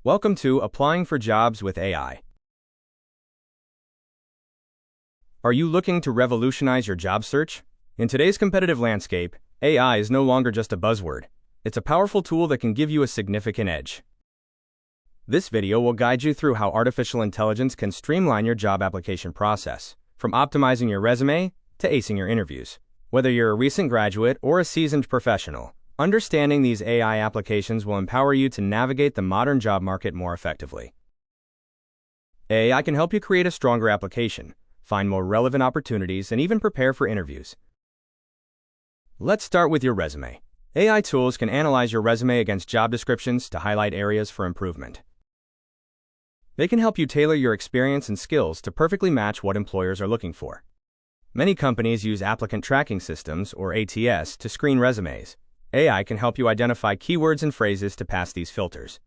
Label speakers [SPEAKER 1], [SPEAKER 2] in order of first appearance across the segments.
[SPEAKER 1] Welcome to Applying for Jobs with AI. Are you looking to revolutionize your job search? In today's competitive landscape, AI is no longer just a buzzword. It's a powerful tool that can give you a significant edge. This video will guide you through how artificial intelligence can streamline your job application process, from optimizing your resume to acing your interviews. Whether you're a recent graduate or a seasoned professional, understanding these AI applications will empower you to navigate the modern job market more effectively. AI can help you create a stronger application, find more relevant opportunities, and even prepare for interviews. Let's start with your resume. AI tools can analyze your resume against job descriptions to highlight areas for improvement. They can help you tailor your experience and skills to perfectly match what employers are looking for. Many companies use applicant tracking systems, or ATS, to screen resumes. AI can help you identify keywords and phrases to pass these filters.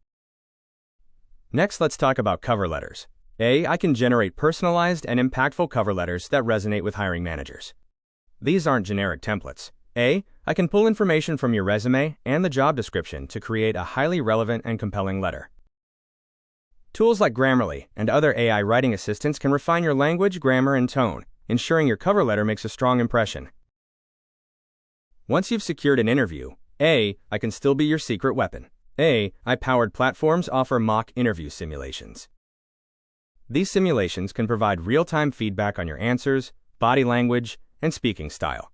[SPEAKER 1] Next, let's talk about cover letters. AI can generate personalized and impactful cover letters that resonate with hiring managers. These aren't generic templates. AI can pull information from your resume and the job description to create a highly relevant and compelling letter. Tools like Grammarly and other AI writing assistants can refine your language, grammar, and tone, ensuring your cover letter makes a strong impression. Once you've secured an interview, AI can still be your secret weapon. AI-powered platforms offer mock interview simulations. These simulations can provide real-time feedback on your answers, body language, and speaking style.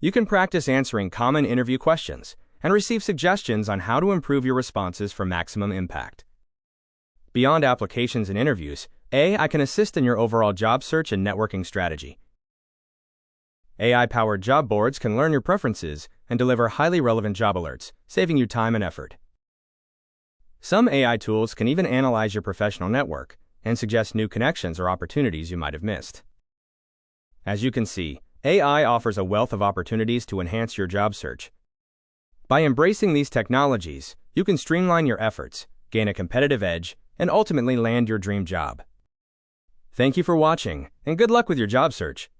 [SPEAKER 1] You can practice answering common interview questions and receive suggestions on how to improve your responses for maximum impact. Beyond applications and interviews, AI can assist in your overall job search and networking strategy. AI-powered job boards can learn your preferences and deliver highly relevant job alerts, saving you time and effort. Some AI tools can even analyze your professional network and suggest new connections or opportunities you might have missed. As you can see, AI offers a wealth of opportunities to enhance your job search. By embracing these technologies, you can streamline your efforts, gain a competitive edge, and ultimately land your dream job. Thank you for watching, and good luck with your job search.